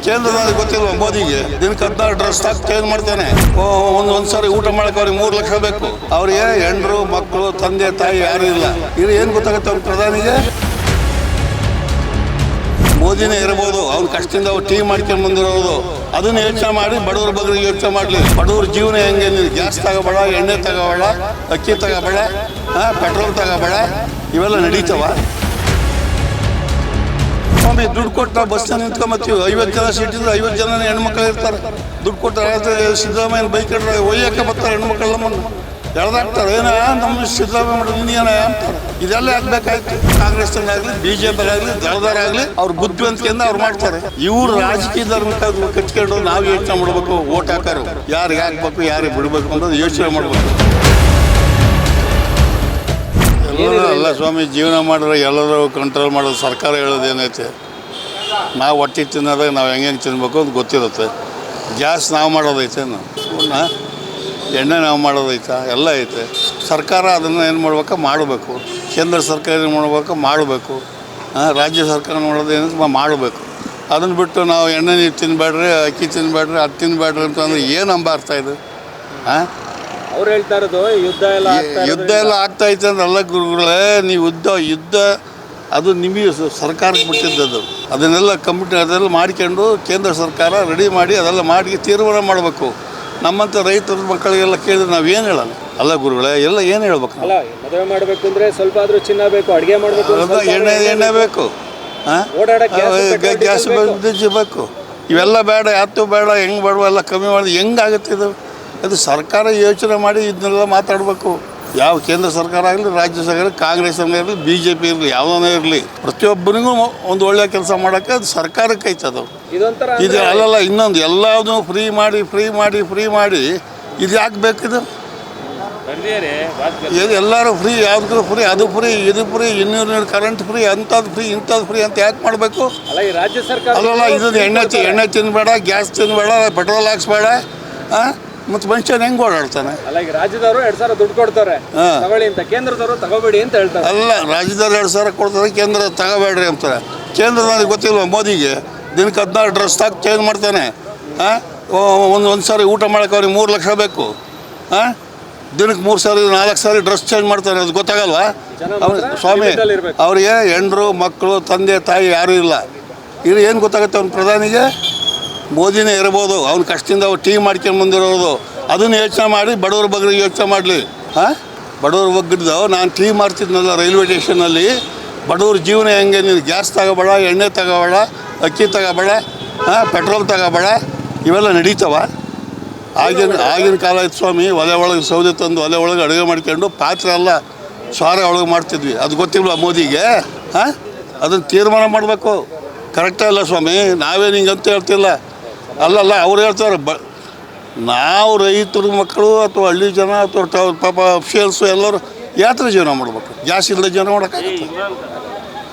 ಕೇಂದ್ರದಲ್ಲಿ ಗೊತ್ತಿಲ್ವ ಮೋದಿಗೆ ದಿನಕ್ಕೆ 16 ಡ್ರೆಸ್ ಚೇಂಜ್ ಮಾಡ್ತಾನೆ. ಒಂದ್ಸರಿ ಊಟ ಮಾಡಕ್ಕೆ ಅವ್ರಿಗೆ 3 ಲಕ್ಷ ಬೇಕು. ಅವ್ರಿಗೆ ಹೆಂಡ್ರು ಮಕ್ಕಳು ತಂದೆ ತಾಯಿ ಯಾರು ಇಲ್ಲ. ಇದು ಏನು ಗೊತ್ತಾಗುತ್ತೆ ಅವ್ರ ಪ್ರಧಾನಿಗೆ? ಮೋದಿನೇ ಇರಬಹುದು, ಅವ್ನ ಕಷ್ಟದಿಂದ ಅವ್ರು ಟೀ ಮಾಡ್ಕೊಂಡು ಬಂದಿರೋದು. ಅದನ್ನ ಯೋಚನೆ ಮಾಡಿ ಬಡವ್ರ ಬಗ್ಗೆ ಯೋಚನೆ ಮಾಡಲಿ. ಬಡವ್ರ ಜೀವನ ಹೆಂಗೆ? ಗ್ಯಾಸ್ ತಗೋಬೇಡ, ಎಣ್ಣೆ ತಗೋಬೇಡ, ಅಕ್ಕಿ ತಗೋಬೇಡ, ಪೆಟ್ರೋಲ್ ತಗೋಬೇಡ, ಇವೆಲ್ಲ ನಡೀತವ? ಸ್ವಾಮಿ ದುಡ್ಡು ಕೊಟ್ಟ ಬಸ್ ನಿಂತ್ಕೊಂಬತ್ತೀವಿ. 50 ಜನ ಸೀಟ್ ಇದ್ರೆ 50 ಜನ ಹೆಣ್ಮಕ್ಳು ಇರ್ತಾರೆ. ದುಡ್ಡು ಕೊಟ್ಟ ಸಿದ್ದರಾಮಯ್ಯನ ಬೈಕ್ ಇಡ್ರೆ ಒಯ್ಯಕ್ಕೆ ಬರ್ತಾರೆ ಹೆಣ್ಮಕ್ಳು. ನಮ್ಮನ್ನು ಎಳ್ದಾಕ್ತಾರೆ. ಏನ ನಮ್ಮ ಸಿದ್ದರಾಮಯ್ಯ ಮಾಡೋದು ಇನ್ನೇನ ಅಂತಾರೆ. ಇದೆಲ್ಲ ಆಗ್ಬೇಕಾಯ್ತು. ಕಾಂಗ್ರೆಸ್ನಾಗಲಿ BJP-ಆಗಲಿ ದಳದರಾಗಲಿ ಅವ್ರ ಬುದ್ಧಿವಂತಿಕೆಯಿಂದ ಅವ್ರು ಮಾಡ್ತಾರೆ. ಇವ್ರು ರಾಜಕೀಯದವ್ರನ್ನ ಕಟ್ಕೊಂಡು ನಾವು ಯೋಚನೆ ಮಾಡಬೇಕು. ಓಟ್ ಹಾಕೋರು ಯಾರಿಗೆ ಹಾಕ್ಬೇಕು, ಯಾರಿಗೆ ಬಿಡಬೇಕು ಅನ್ನೋದು ಯೋಚನೆ ಮಾಡಬೇಕು. ಎಲ್ಲರೂ ಅಲ್ಲ ಸ್ವಾಮಿ, ಜೀವನ ಮಾಡಿದ್ರೆ ಎಲ್ಲರೂ ಕಂಟ್ರೋಲ್ ಮಾಡೋದು ಸರ್ಕಾರ ಹೇಳೋದೇನೈತೆ. ನಾವು ಹೊಟ್ಟೆ ತಿನ್ನೋದಾಗ ನಾವು ಹೆಂಗೆ ತಿನ್ಬೇಕು ಅಂತ ಗೊತ್ತಿರುತ್ತೆ. ಗ್ಯಾಸ್ ನಾವು ಮಾಡೋದೈತೆ, ಎಣ್ಣೆ ನಾವು ಮಾಡೋದೈತೆ, ಎಲ್ಲ ಐತೆ. ಸರ್ಕಾರ ಅದನ್ನು ಏನು ಮಾಡ್ಬೇಕು, ಮಾಡಬೇಕು. ಕೇಂದ್ರ ಸರ್ಕಾರ ಏನು ಮಾಡ್ಬೇಕು, ಮಾಡಬೇಕು. ರಾಜ್ಯ ಸರ್ಕಾರ ಮಾಡೋದೇನು ಮಾಡಬೇಕು. ಅದನ್ನು ಬಿಟ್ಟು ನಾವು ಎಣ್ಣೆ ನೀರು ತಿನ್ನಬೇಡ್ರಿ, ಅಕ್ಕಿ ತಿನ್ನಬೇಡ್ರಿ, ಅದು ತಿನ್ನಬೇಡ್ರಿ ಅಂತಂದ್ರೆ ಏನು ಅರ್ಥ ಇದು? ಅವ್ರು ಹೇಳ್ತಾ ಇರೋದು ಯುದ್ಧ ಎಲ್ಲ ಆಗ್ತಾ ಐತೆ ಅಂದ್ರೆ ಎಲ್ಲ ಗುರುಗಳೇ. ನೀವು ಯುದ್ಧ ಅದು ನಿಮಗೆ ಸರ್ಕಾರಕ್ಕೆ ಬಿಟ್ಟಿದ್ದದು. ಅದನ್ನೆಲ್ಲ ಅದೆಲ್ಲ ಮಾಡ್ಕೊಂಡು ಕೇಂದ್ರ ಸರ್ಕಾರ ರೆಡಿ ಮಾಡಿ ಅದೆಲ್ಲ ಮಾಡಿ ತೀರ್ಮಾನ ಮಾಡಬೇಕು. ನಮ್ಮಂಥ ರೈತರ ಮಕ್ಕಳಿಗೆಲ್ಲ ಕೇಳಿದ್ರೆ ನಾವು ಏನು ಹೇಳೋಣ? ಅಲ್ಲ ಗುರುಗಳೇ, ಎಲ್ಲ ಏನು ಹೇಳ್ಬೇಕು? ಮದುವೆ ಮಾಡಬೇಕು ಅಂದರೆ ಸ್ವಲ್ಪ ಆದರೂ ಚಿನ್ನ ಬೇಕು, ಅಡುಗೆ ಮಾಡಬೇಕು, ಎಣ್ಣೆ ಬೇಕು, ಗ್ಯಾಸ್ ಬೇಕು. ಇವೆಲ್ಲ ಬೇಡ, ಯಾತು ಬೇಡ, ಹೆಂಗೆ ಬೇಡ, ಎಲ್ಲ ಕಮ್ಮಿ ಮಾಡಿ ಹೆಂಗಾಗುತ್ತೆ ಇದು? ಅದು ಸರ್ಕಾರ ಯೋಚನೆ ಮಾಡಿ ಇದನ್ನೆಲ್ಲ ಮಾತಾಡಬೇಕು. ಯಾವ ಕೇಂದ್ರ ಸರ್ಕಾರ ಆಗಲಿ, ರಾಜ್ಯ ಸರ್ಕಾರ, ಕಾಂಗ್ರೆಸ್ ಇರಲಿ, BJP ಇರಲಿ, ಯಾವುದೋ ಇರಲಿ, ಪ್ರತಿಯೊಬ್ಬರಿಗೂ ಒಂದು ಒಳ್ಳೆಯ ಕೆಲಸ ಮಾಡೋಕ್ಕೆ ಅದು ಸರ್ಕಾರಕ್ಕೆ ಐತದು. ಇದು ಅಲ್ಲಲ್ಲ, ಇನ್ನೊಂದು ಎಲ್ಲದೂ ಫ್ರೀ ಮಾಡಿ ಇದು ಯಾಕೆ ಬೇಕಿದು? ಎಲ್ಲರೂ ಫ್ರೀ, ಯಾವುದಕ್ಕೂ ಫ್ರೀ, ಅದು ಫ್ರೀ, ಇದು ಫ್ರೀ, 200 ಕರೆಂಟ್ ಫ್ರೀ, ಅಂಥದ್ದು ಫ್ರೀ, ಇಂಥದ್ದು ಫ್ರೀ ಅಂತ ಯಾಕೆ ಮಾಡಬೇಕು? ರಾಜ್ಯ ಸರ್ಕಾರ ಅಲ್ಲಲ್ಲ, ಇದನ್ನು ಎಣ್ಣೆ ತಿನ್ನಬೇಡ, ಗ್ಯಾಸ್ ತಿನ್ನಬೇಡ, ಪೆಟ್ರೋಲ್ ಹಾಕ್ಸ್ಬೇಡ, ಮತ್ತು ಮನುಷ್ಯನ ಹೆಂಗೆ ಓಡಾಡ್ತಾನೆ? ರಾಜ್ಯದವರು 2,000 ದುಡ್ಡು ಕೊಡ್ತಾರೆ ತಗೊಳ್ಳಿ ಅಂತ, ಕೇಂದ್ರದವರು ತಗೋಬೇಡಿ ಅಂತ ಹೇಳ್ತಾರೆ. ಅಲ್ಲ, ರಾಜ್ಯದವ್ರು 2,000 ಕೊಡ್ತಾರೆ, ಕೇಂದ್ರ ತಗೋಬೇಡ್ರಿ ಅಂತಾರೆ. ಕೇಂದ್ರದಲ್ಲಿ ಗೊತ್ತಿಲ್ವ ಮೋದಿಗೆ ದಿನಕ್ಕೆ 16 ಡ್ರೆಸ್ ಚೇಂಜ್ ಮಾಡ್ತಾನೆ. ಒಂದ್ಸರಿ ಊಟ ಮಾಡಕ್ಕೆ ಅವ್ರಿಗೆ 3 ಲಕ್ಷ ಬೇಕು. ದಿನಕ್ಕೆ 3 ಸಾರಿ 4 ಸಾರಿ ಡ್ರೆಸ್ ಚೇಂಜ್ ಮಾಡ್ತಾನೆ. ಅದು ಗೊತ್ತಾಗಲ್ವಾ ಸ್ವಾಮಿ? ಅವ್ರಿಗೆ ಹೆಂಡ್ರು ಮಕ್ಕಳು ತಂದೆ ತಾಯಿ ಯಾರೂ ಇಲ್ಲ. ಇದು ಏನು ಗೊತ್ತಾಗುತ್ತೆ ಅವ್ನ ಪ್ರಧಾನಿಗೆ? ಮೋದಿನೇ ಇರಬಹುದು, ಅವ್ನ ಕಷ್ಟದಿಂದ ಅವ್ರು ಟೀ ಮಾಡ್ಕೊಂಡು ಬಂದಿರೋದು. ಅದನ್ನು ಯೋಚನೆ ಮಾಡಿ ಬಡವ್ರ ಬಗ್ಗೆ ಯೋಚನೆ ಮಾಡಲಿ. ಬಡವ್ರ ಬಗ್ಗಿದ್ದು ನಾನು ಟೀ ಮಾಡ್ತಿದ್ನಲ್ಲ ರೈಲ್ವೆ ಸ್ಟೇಷನಲ್ಲಿ, ಬಡವ್ರ ಜೀವನ ಹೆಂಗೆ? ಗ್ಯಾಸ್ ತಗೋಬೇಡ, ಎಣ್ಣೆ ತಗೋಬೇಡ, ಅಕ್ಕಿ ತಗೋಬೇಡ, ಪೆಟ್ರೋಲ್ ತಗೋಬೇಡ, ಇವೆಲ್ಲ ನಡೀತವ? ಆಗಿನ ಕಾಲ ಇತ್ತು ಸ್ವಾಮಿ. ಒಲೆ ಒಳಗೆ ಸೌದೆ ತಂದು ಒಲೆ ಒಳಗೆ ಅಡುಗೆ ಮಾಡ್ಕೊಂಡು ಪಾತ್ರೆ ಎಲ್ಲ ಸಾರೆ ಒಳಗೆ ಮಾಡ್ತಿದ್ವಿ. ಅದು ಗೊತ್ತಿಲ್ವ ಮೋದಿಗೆ? ಅದನ್ನು ತೀರ್ಮಾನ ಮಾಡಬೇಕು. ಕರೆಕ್ಟೇ ಅಲ್ಲ ಸ್ವಾಮಿ? ನಾವೇನು ಹಿಂಗಂತ ಹೇಳ್ತಿಲ್ಲ. ಅಲ್ಲಲ್ಲ, ಅವ್ರು ಹೇಳ್ತಾರೆ ನಾವು ರೈತರ ಮಕ್ಕಳು ಅಥವಾ ಹಳ್ಳಿ ಜನ ಅಥವಾ ಪಾಪ ಅಫಿಷಿಯಲ್ಸು ಎಲ್ಲರೂ ಯಾತ್ರೆ ಜೀವನ ಮಾಡ್ಬೇಕು. ಗ್ಯಾಸ್ ಇಲ್ಲದೆ ಜೀವನ ಮಾಡೋಕ್ಕಾಗುತ್ತೆ?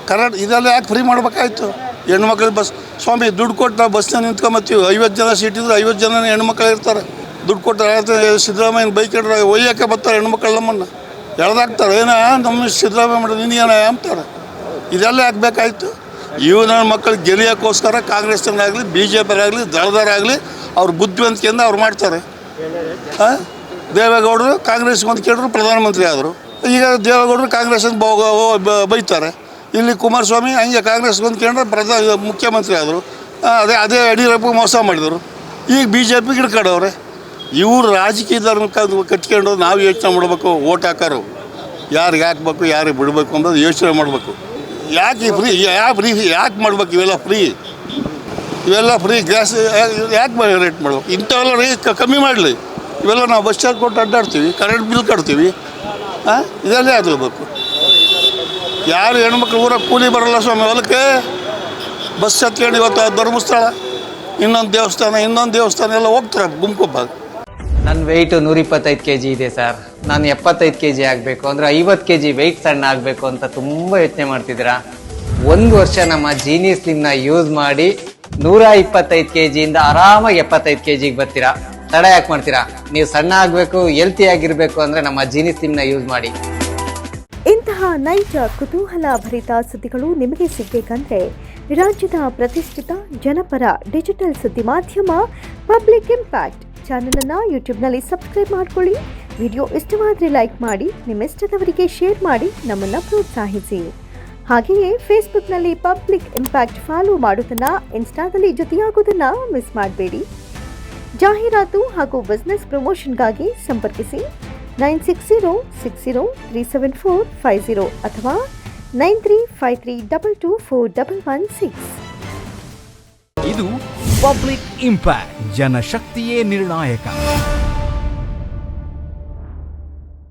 ಕರೆಕ್ಟ್. ಇದೆಲ್ಲ ಯಾಕೆ ಫ್ರೀ ಮಾಡ್ಬೇಕಾಯ್ತು? ಹೆಣ್ಮಕ್ಳಿಗೆ ಬಸ್ ಸ್ವಾಮಿ ದುಡ್ಡು ಕೊಟ್ಟು ಬಸ್ನ ನಿಂತ್ಕೊಂಬತ್ತೀವಿ. 50 ಜನ ಸೀಟ್ ಇದ್ರೆ 50 ಜನ ಹೆಣ್ಮಕ್ಳು ಇರ್ತಾರೆ. ದುಡ್ಡು ಕೊಟ್ಟು ಸಿದ್ದರಾಮಯ್ಯನ ಬೈಕ್ ಇಡ್ರೆ ಒಯ್ಯಕ್ಕೆ ಬರ್ತಾರೆ ಹೆಣ್ಮಕ್ಳು. ನಮ್ಮನ್ನು ಎಳ್ದಾಕ್ತಾರೆ. ಏನ ನಮ್ಮ ಸಿದ್ದರಾಮಯ್ಯ ಮಾಡೋದು ಇನ್ನೇನ ಅಂತಾರೆ. ಇದೆಲ್ಲ ಯಾಕೆ ಬೇಕಾಯ್ತು? ನನ್ನ ಮಕ್ಕಳು ಗೆಲ್ಲಿಯೋಕ್ಕೋಸ್ಕರ ಕಾಂಗ್ರೆಸ್ನಾಗಲಿ BJP-ಆಗಲಿ ದಳದರಾಗಲಿ ಅವ್ರ ಬುದ್ಧಿವಂತಿಕೆಯಿಂದ ಅವ್ರು ಮಾಡ್ತಾರೆ. ದೇವೇಗೌಡರು ಕಾಂಗ್ರೆಸ್ಗೆ ಒಂದು ಕೇಳಿದ್ರು ಪ್ರಧಾನಮಂತ್ರಿ ಆದರು. ಈಗ ದೇವೇಗೌಡರು ಕಾಂಗ್ರೆಸ್ಸಿಗೆ ಬೈತಾರೆ. ಇಲ್ಲಿ ಕುಮಾರಸ್ವಾಮಿ ಹಂಗೆ ಕಾಂಗ್ರೆಸ್ಗೆ ಒಂದು ಕೇಳಿದ್ರೆ ಮುಖ್ಯಮಂತ್ರಿ ಆದರು. ಅದೇ ಯಡಿಯೂರಪ್ಪ ಮೋಸ ಮಾಡಿದರು. ಈಗ BJP ಹಿಡ್ಕೊಂಡವ್ರೆ. ಇವರು ರಾಜಕೀಯದವ್ರನ್ನ ಕಟ್ಕೊಂಡು ನಾವು ಯೋಚನೆ ಮಾಡಬೇಕು. ಓಟ್ ಹಾಕೋರು ಯಾರಿಗೆ ಹಾಕ್ಬೇಕು, ಯಾರಿಗೆ ಬಿಡಬೇಕು ಅನ್ನೋದು ಯೋಚನೆ ಮಾಡಬೇಕು. ಯಾಕೆ ಯಾಕೆ ಮಾಡ್ಬೇಕು ಇವೆಲ್ಲ ಫ್ರೀ? ಗ್ಯಾಸ್ ಯಾಕೆ ರೇಟ್ ಮಾಡ್ಬೇಕು? ಇಂಥವೆಲ್ಲ ರೇಟ್ ಕಮ್ಮಿ ಮಾಡಲಿ. ಇವೆಲ್ಲ ನಾವು ಬಸ್ ಚಾರ್ಜ್ ಕೊಟ್ಟು ಅಡ್ಡಾಡ್ತೀವಿ, ಕರೆಂಟ್ ಬಿಲ್ ಕಟ್ತೀವಿ. ಇದೆಲ್ಲ ಆಗಬೇಕು. ಯಾರು ಹೆಣ್ಮಕ್ಳು ಊರಾಗ ಕೂಲಿ ಬರೋಲ್ಲ ಸ್ವಾಮಿ ಹೊಲಕ್ಕೆ. ಬಸ್ ಹತ್ಕೊಂಡು ಇವತ್ತು ಧರ್ಮಸ್ಥಳ, ಇನ್ನೊಂದು ದೇವಸ್ಥಾನ ಎಲ್ಲ ಹೋಗ್ತಾರೆ ಗುಂಪುಬ್ಬ. ನನ್ನ ವೆಯ್ಟು 125 kg ಇದೆ ಸರ್. ನಾನು 75 kg ಆಗಬೇಕು ಅಂದರೆ 50 kg ವೆಯ್ಟ್ ಸಣ್ಣ ಆಗಬೇಕು ಅಂತ ತುಂಬ ಯೋಚನೆ ಮಾಡ್ತಿದ್ದೀರಾ. 1 ವರ್ಷ ನಮ್ಮ ಜೀನಿ ಸ್ಲಿಮ್ನ ಯೂಸ್ ಮಾಡಿ 125 kgಯಿಂದ ಆರಾಮಾಗಿ 75 kgಗೆ ಬರ್ತೀರಾ. ತಡ ಯಾಕೆ ಮಾಡ್ತೀರಾ? ನೀವು ಸಣ್ಣ ಆಗಬೇಕು, ಹೆಲ್ತಿ ಆಗಿರಬೇಕು ಅಂದರೆ ನಮ್ಮ ಜೀನಿ ಸ್ಲಿಮ್ನ ಯೂಸ್ ಮಾಡಿ. ಇಂತಹ ನೈಜ ಕುತೂಹಲ ಭರಿತ ಸುದ್ದಿಗಳು ನಿಮಗೆ ಸಿಗಬೇಕಂದ್ರೆ ರಾಜ್ಯದ ಪ್ರತಿಷ್ಠಿತ ಜನಪರ ಡಿಜಿಟಲ್ ಸುದ್ದಿ ಮಾಧ್ಯಮ ಪಬ್ಲಿಕ್ ಇಂಪ್ಯಾಕ್ಟ್ ಚಾನಲನ್ನು ಯೂಟ್ಯೂಬ್ನಲ್ಲಿ ಸಬ್ಸ್ಕ್ರೈಬ್ ಮಾಡ್ಕೊಳ್ಳಿ. ವಿಡಿಯೋ ಇಷ್ಟವಾದರೆ ಲೈಕ್ ಮಾಡಿ, ನಿಮ್ಮ ಇಷ್ಟದವರಿಗೆ ಶೇರ್ ಮಾಡಿ ನಮ್ಮನ್ನು ಪ್ರೋತ್ಸಾಹಿಸಿ. ಹಾಗೆಯೇ ಫೇಸ್ಬುಕ್ನಲ್ಲಿ ಪಬ್ಲಿಕ್ ಇಂಪ್ಯಾಕ್ಟ್ ಫಾಲೋ ಮಾಡೋದನ್ನು, ಇನ್ಸ್ಟಾದಲ್ಲಿ ಜೊತೆಯಾಗೋದನ್ನು ಮಿಸ್ ಮಾಡಬೇಡಿ. ಜಾಹೀರಾತು ಹಾಗೂ ಬಿಸ್ನೆಸ್ ಪ್ರಮೋಷನ್ಗಾಗಿ ಸಂಪರ್ಕಿಸಿ 9606037450 ಅಥವಾ 9353224116. ಇದು ಪಬ್ಲಿಕ್ ಇಂಪ್ಯಾಕ್ಟ್, ಜನಶಕ್ತಿಯೇ ನಿರ್ಣಾಯಕ.